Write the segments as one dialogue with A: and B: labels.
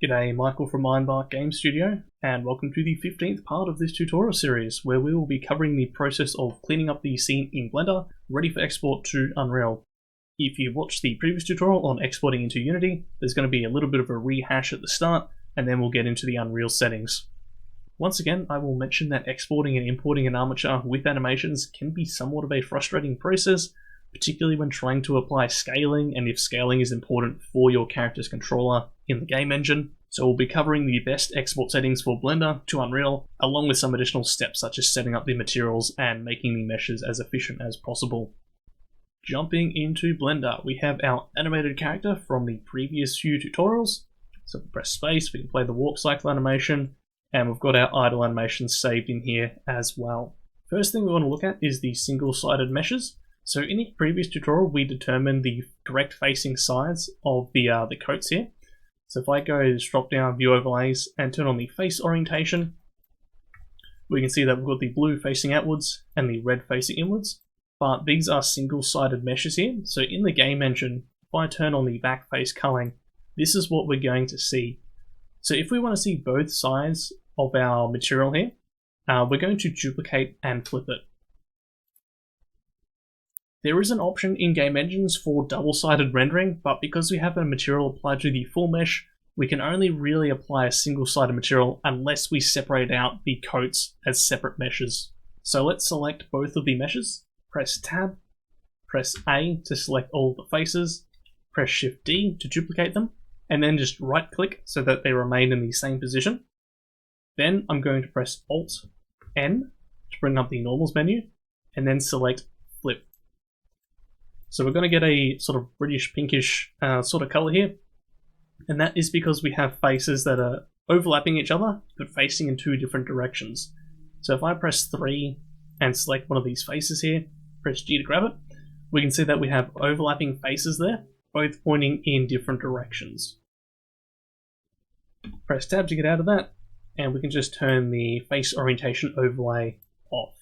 A: G'day, Michael from ironbarkgamesstudio, and welcome to the 15th part of this tutorial series, where we will be covering the process of cleaning up the scene in Blender, ready for export to Unreal. If you watched the previous tutorial on exporting into Unity, there's going to be a little bit of a rehash at the start, and then we'll get into the Unreal settings. Once again, I will mention that exporting and importing an armature with animations can be somewhat of a frustrating process, particularly when trying to apply scaling, and if scaling is important for your character's controller in the game engine. So we'll be covering the best export settings for Blender to Unreal, along with some additional steps such as setting up the materials and making the meshes as efficient as possible. Jumping into Blender, we have our animated character from the previous few tutorials. So if we press space, we can play the walk cycle animation, and we've got our idle animations saved in here as well. First thing we want to look at is the single-sided meshes. So in the previous tutorial, we determined the correct facing sides of the coats here. So if I go to drop down View Overlays and turn on the face orientation, we can see that we've got the blue facing outwards and the red facing inwards. But these are single-sided meshes here. So in the game engine, if I turn on the back face culling, this is what we're going to see. So if we want to see both sides of our material here, we're going to duplicate and flip it. There is an option in game engines for double-sided rendering, but because we have a material applied to the full mesh, we can only really apply a single-sided material unless we separate out the coats as separate meshes. So let's select both of the meshes, press Tab, press A to select all the faces, press Shift D to duplicate them, and then just right-click so that they remain in the same position. Then I'm going to press Alt N to bring up the normals menu, and then select Flip. So we're going to get a sort of British pinkish sort of color here, and that is because we have faces that are overlapping each other but facing in two different directions. So if I press 3 and select one of these faces here, press G to grab it, we can see that we have overlapping faces there, both pointing in different directions. Press Tab to get out of that, and we can just turn the face orientation overlay off.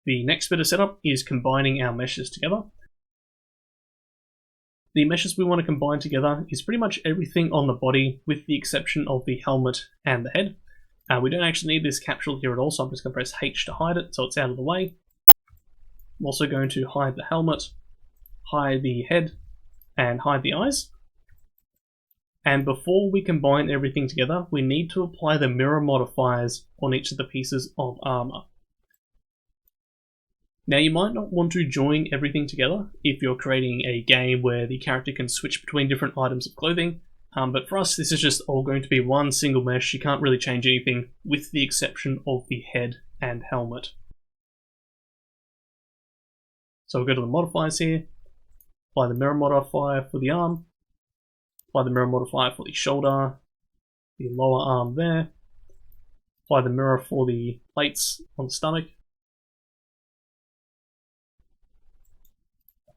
A: The next bit of setup is combining our meshes together. The meshes we want to combine together is pretty much everything on the body with the exception of the helmet and the head. We don't actually need this capsule here at all, so I'm just going to press H to hide it so it's out of the way. I'm also going to hide the helmet, hide the head, and hide the eyes. And before we combine everything together, we need to apply the mirror modifiers on each of the pieces of armor. Now you might not want to join everything together if you're creating a game where the character can switch between different items of clothing, but for us this is just all going to be one single mesh. You can't really change anything with the exception of the head and helmet. So we'll go to the modifiers here, apply the mirror modifier for the arm, apply the mirror modifier for the shoulder, the lower arm there, apply the mirror for the plates on the stomach,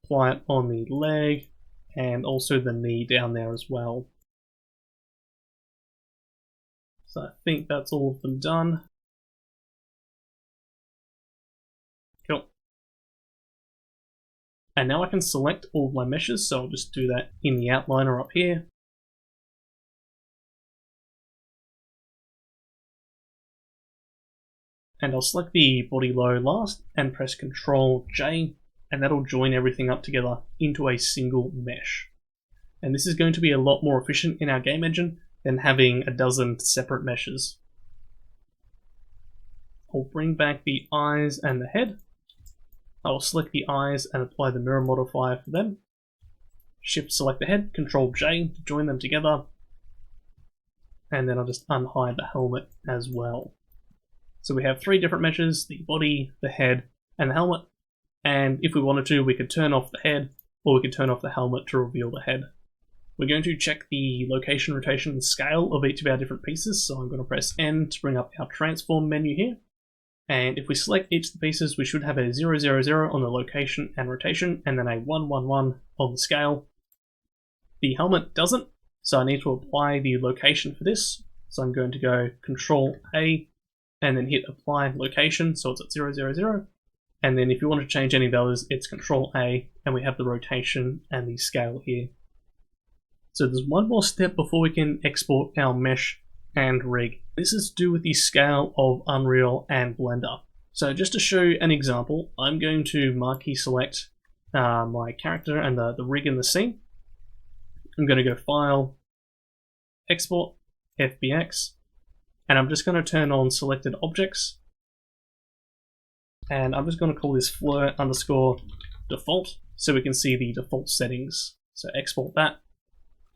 A: apply it on the leg, and also the knee down there as well. So I think that's all of them done. Cool. And now I can select all of my meshes, so I'll just do that in the outliner up here. And I'll select the body low last and press Ctrl J, and that'll join everything up together into a single mesh. And this is going to be a lot more efficient in our game engine than having a dozen separate meshes. I'll bring back the eyes and the head. I'll select the eyes and apply the mirror modifier for them. Shift select the head, Ctrl J to join them together. And then I'll just unhide the helmet as well. So we have 3 different meshes, the body, the head, and the helmet. And if we wanted to, we could turn off the head, or we could turn off the helmet to reveal the head. We're going to check the location, rotation, and scale of each of our different pieces, so I'm going to press N to bring up our transform menu here. And if we select each of the pieces, we should have a 0, 0, 0 on the location and rotation, and then a 1, 1, 1 on the scale. The helmet doesn't, so I need to apply the location for this. So I'm going to go Control A, and then hit Apply Location, so it's at 0, 0, 0. And then if you want to change any values, it's Control A, and we have the rotation and the scale here. So there's one more step before we can export our mesh and rig. This is to do with the scale of Unreal and Blender. So just to show you an example, I'm going to marquee select my character and the rig in the scene. I'm going to go File, Export, FBX, and I'm just going to turn on selected objects. And I'm just going to call this floor underscore default so we can see the default settings. So export that,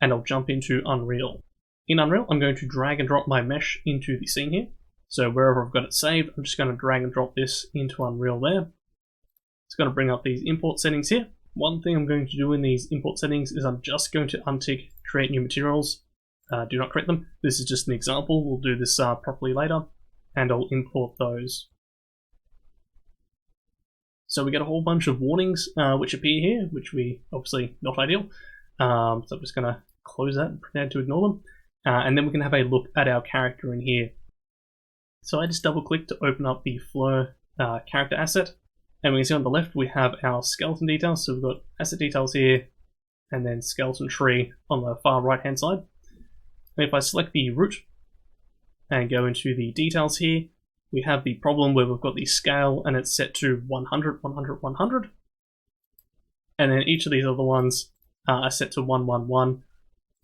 A: and I'll jump into Unreal. In Unreal, I'm going to drag and drop my mesh into the scene here. So wherever I've got it saved, I'm just going to drag and drop this into Unreal there. It's going to bring up these import settings here. One thing I'm going to do in these import settings is I'm just going to untick create new materials. Do not create them. This is just an example. We'll do this properly later, and I'll import those. So we get a whole bunch of warnings which appear here, which we obviously not ideal. So I'm just going to close that and pretend to ignore them. And then we can have a look at our character in here. So I just double click to open up the flow character asset. And we can see on the left we have our skeleton details. So we've got asset details here, and then skeleton tree on the far right hand side. And if I select the root and go into the details here, we have the problem where we've got the scale and it's set to 100, 100, 100. And then each of these other ones are set to 111.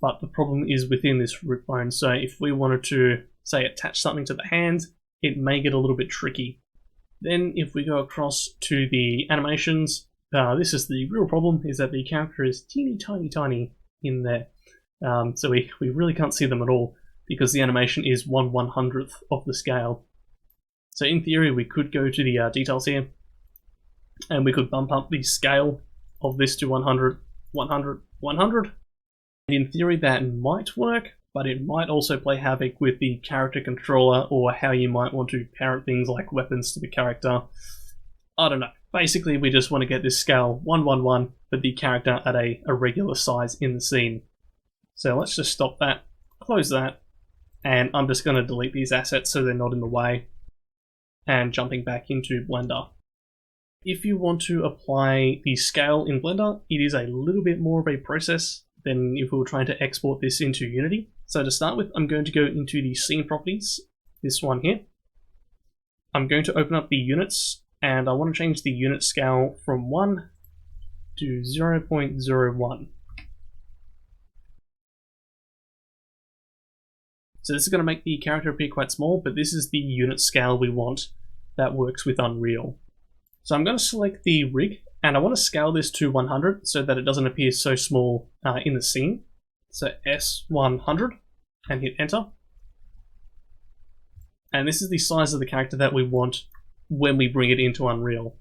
A: But the problem is within this root bone. So if we wanted to, say, attach something to the hand, it may get a little bit tricky. Then if we go across to the animations, this is the real problem, is that the character is teeny tiny in there. So we really can't see them at all because the animation is 1/100th of the scale. So in theory, we could go to the details here, and we could bump up the scale of this to 100, 100, 100. And in theory, that might work, but it might also play havoc with the character controller or how you might want to parent things like weapons to the character. I don't know. Basically, we just want to get this scale 1/1, but the character at a regular size in the scene. So let's just stop that, close that, and I'm just going to delete these assets so they're not in the way. And jumping back into Blender. If you want to apply the scale in Blender, it is a little bit more of a process than if we were trying to export this into Unity. So to start with, I'm going to go into the scene properties, this one here. I'm going to open up the units, and I want to change the unit scale from 1 to 0.01. So this is going to make the character appear quite small, but this is the unit scale we want that works with Unreal. So I'm going to select the rig, and I want to scale this to 100 so that it doesn't appear so small in the scene. So S100, and hit enter. And this is the size of the character that we want when we bring it into Unreal.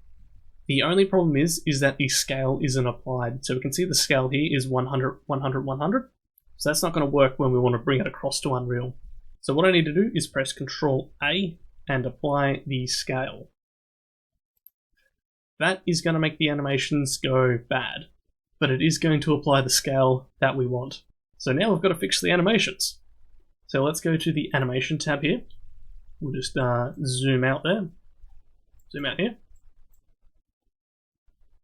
A: The only problem is that the scale isn't applied. So we can see the scale here is 100, 100, 100. So that's not going to work when we want to bring it across to Unreal. So what I need to do is press Ctrl A and apply the scale. That is going to make the animations go bad, but it is going to apply the scale that we want. So now we've got to fix the animations. So let's go to the animation tab here. We'll just zoom out there, zoom out here.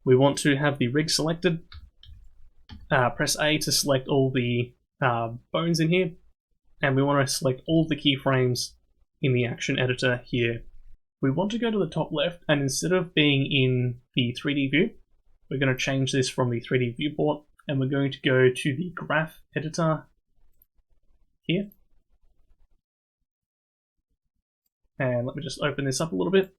A: We want to have the rig selected. Press A to select all the bones in here, and we want to select all the keyframes in the action editor here. We want to go to the top left, and instead of being in the 3D view, we're going to change this from the 3D viewport, and we're going to go to the graph editor here. And let me just open this up a little bit.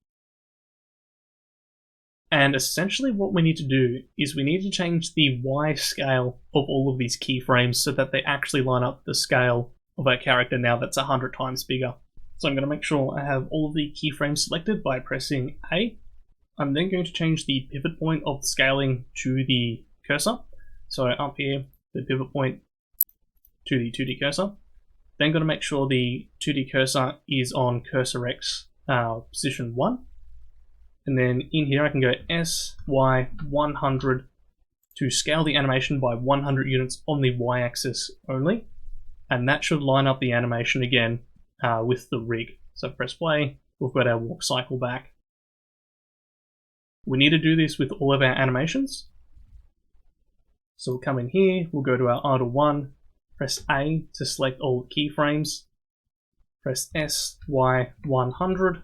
A: And essentially what we need to do is we need to change the Y scale of all of these keyframes so that they actually line up the scale of our character now that's 100 times bigger. So I'm going to make sure I have all of the keyframes selected by pressing A. I'm then going to change the pivot point of the scaling to the cursor. So up here, the pivot point to the 2D cursor. Then going to make sure the 2D cursor is on cursor X position 1. And then in here I can go S, Y, 100 to scale the animation by 100 units on the Y axis only. And that should line up the animation again with the rig. So press play, we've got our walk cycle back. We need to do this with all of our animations. So we'll come in here, we'll go to our idle 1, Press A to select all keyframes. Press S, Y 100,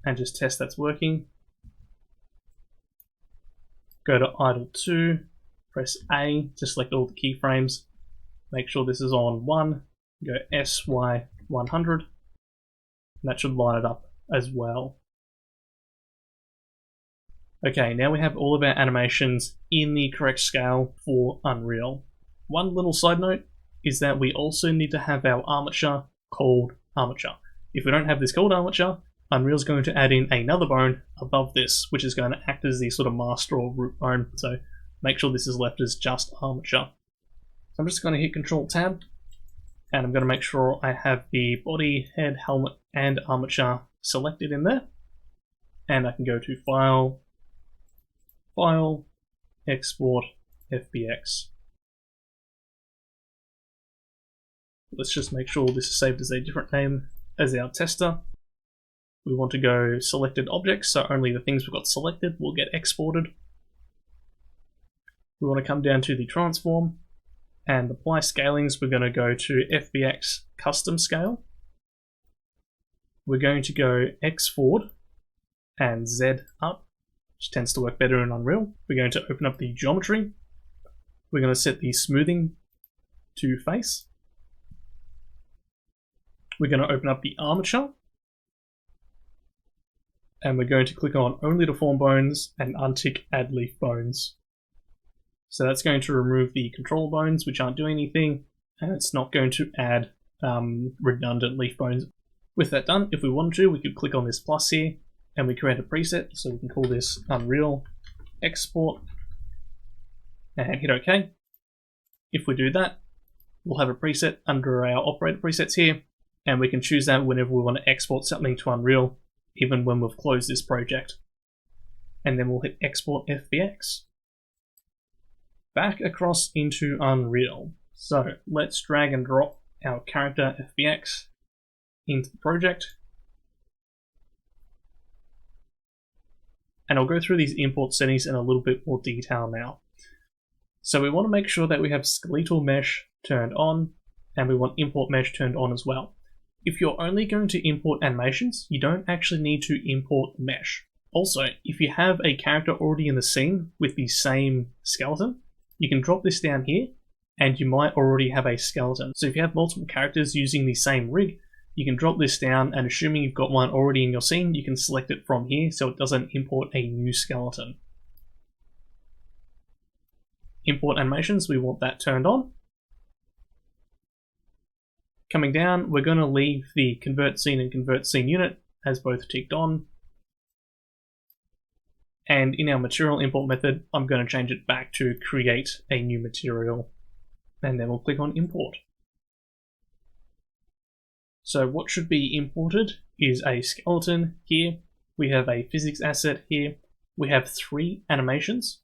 A: and just test that's working. Go to idle 2, press A to select all the keyframes. Make sure this is on 1, go S, Y 100, and that should line it up as well. Okay, now we have all of our animations in the correct scale for Unreal. One little side note is that we also need to have our armature called armature. If we don't have this called armature, Unreal's going to add in another bone above this, which is going to act as the sort of master or root bone, so make sure this is left as just armature. So I'm just going to hit Control Tab, and I'm going to make sure I have the body, head, helmet, and armature selected in there. And I can go to File, File, Export, FBX. Let's just make sure this is saved as a different name as our tester. We want to go Selected Objects, so only the things we've got selected will get exported. We want to come down to the Transform, and Apply Scalings, we're going to go to FBX Custom Scale. We're going to go X forward and Z up, which tends to work better in Unreal. We're going to open up the geometry. We're going to set the smoothing to face. We're going to open up the armature. And we're going to click on Only Deform Bones and untick Add Leaf Bones. So that's going to remove the control bones, which aren't doing anything, and it's not going to add redundant leaf bones. With that done, if we wanted to, we could click on this plus here, and we create a preset, so we can call this Unreal Export, and hit OK. If we do that, we'll have a preset under our operator presets here, and we can choose that whenever we want to export something to Unreal, even when we've closed this project. And then we'll hit Export FBX. Back across into Unreal. So let's drag and drop our character FBX into the project. And I'll go through these import settings in a little bit more detail now. So we want to make sure that we have skeletal mesh turned on, and we want import mesh turned on as well. If you're only going to import animations, you don't actually need to import mesh. Also, if you have a character already in the scene with the same skeleton, you can drop this down here, and you might already have a skeleton. So if you have multiple characters using the same rig, you can drop this down, and assuming you've got one already in your scene, you can select it from here so it doesn't import a new skeleton. Import animations, we want that turned on. Coming down, we're going to leave the Convert Scene and Convert Scene Unit as both ticked on. And in our material import method, I'm going to change it back to create a new material. And then we'll click on Import. So what should be imported is a skeleton here. We have a physics asset here. We have 3 animations.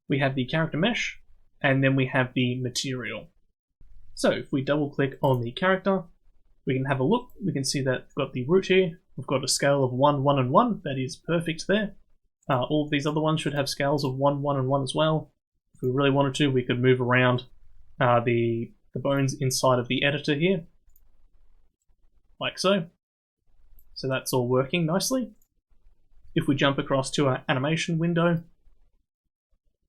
A: We have the character mesh, and then we have the material. So if we double click on the character, we can have a look. We can see that we've got the root here. We've got a scale of 1, 1, and 1. That is perfect there. All of these other ones should have scales of 1, 1, and 1 as well. If we really wanted to, we could move around the bones inside of the editor here, like so. So that's all working nicely. If we jump across to our animation window,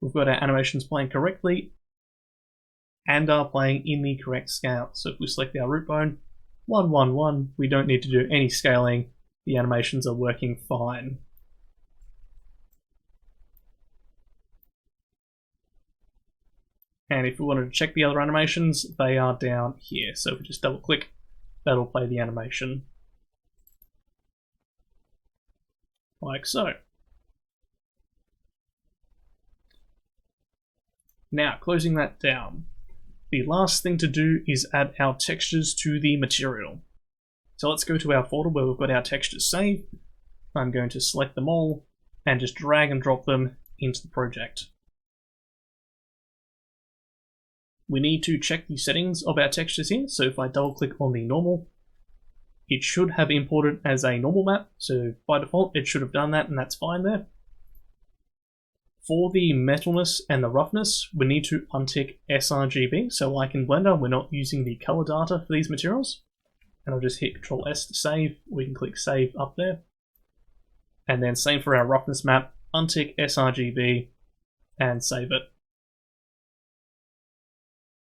A: we've got our animations playing correctly and are playing in the correct scale. So if we select our root bone, 1, 1, 1, we don't need to do any scaling. The animations are working fine. And if we wanted to check the other animations, they are down here. So if we just double click, that'll play the animation. Like so. Now, closing that down, the last thing to do is add our textures to the material. So let's go to our folder where we've got our textures saved. I'm going to select them all and just drag and drop them into the project. We need to check the settings of our textures here. So if I double click on the normal, it should have imported as a normal map. So by default, it should have done that, and that's fine there. For the metalness and the roughness, we need to untick sRGB. So like in Blender, we're not using the color data for these materials. And I'll just hit Control S to save. We can click save up there. And then same for our roughness map, untick sRGB and save it.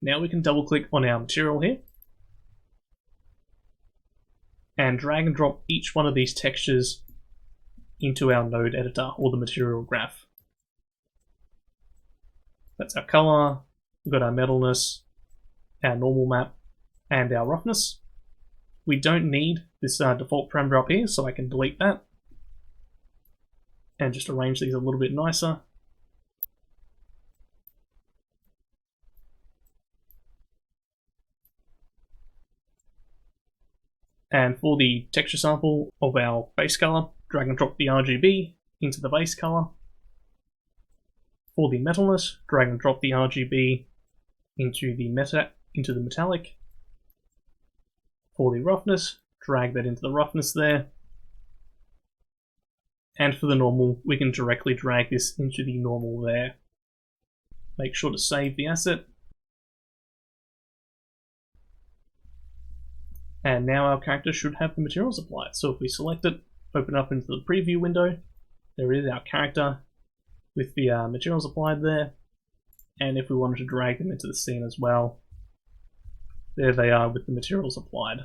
A: Now we can double click on our material here and drag and drop each one of these textures into our node editor or the material graph. That's our color, we've got our metalness, our normal map, and our roughness. We don't need this default parameter up here, so I can delete that and just arrange these a little bit nicer. And for the texture sample of our base color, drag and drop the RGB into the base color. For the metalness, drag and drop the RGB into the metallic. For the roughness, drag that into the roughness there. And for the normal, we can directly drag this into the normal there. Make sure to save the asset. And now our character should have the materials applied. So if we select it, open up into the preview window, there is our character with the materials applied there. And if we wanted to drag them into the scene as well, there they are with the materials applied.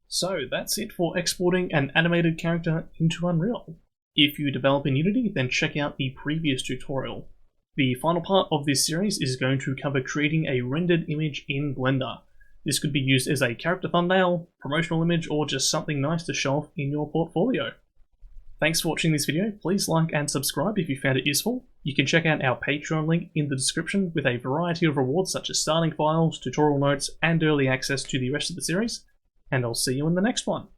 A: So that's it for exporting an animated character into Unreal. If you develop in Unity, then check out the previous tutorial. The final part of this series is going to cover creating a rendered image in Blender. This could be used as a character thumbnail, promotional image, or just something nice to show off in your portfolio. Thanks for watching this video. Please like and subscribe if you found it useful. You can check out our Patreon link in the description with a variety of rewards such as starting files, tutorial notes, and early access to the rest of the series. And I'll see you in the next one.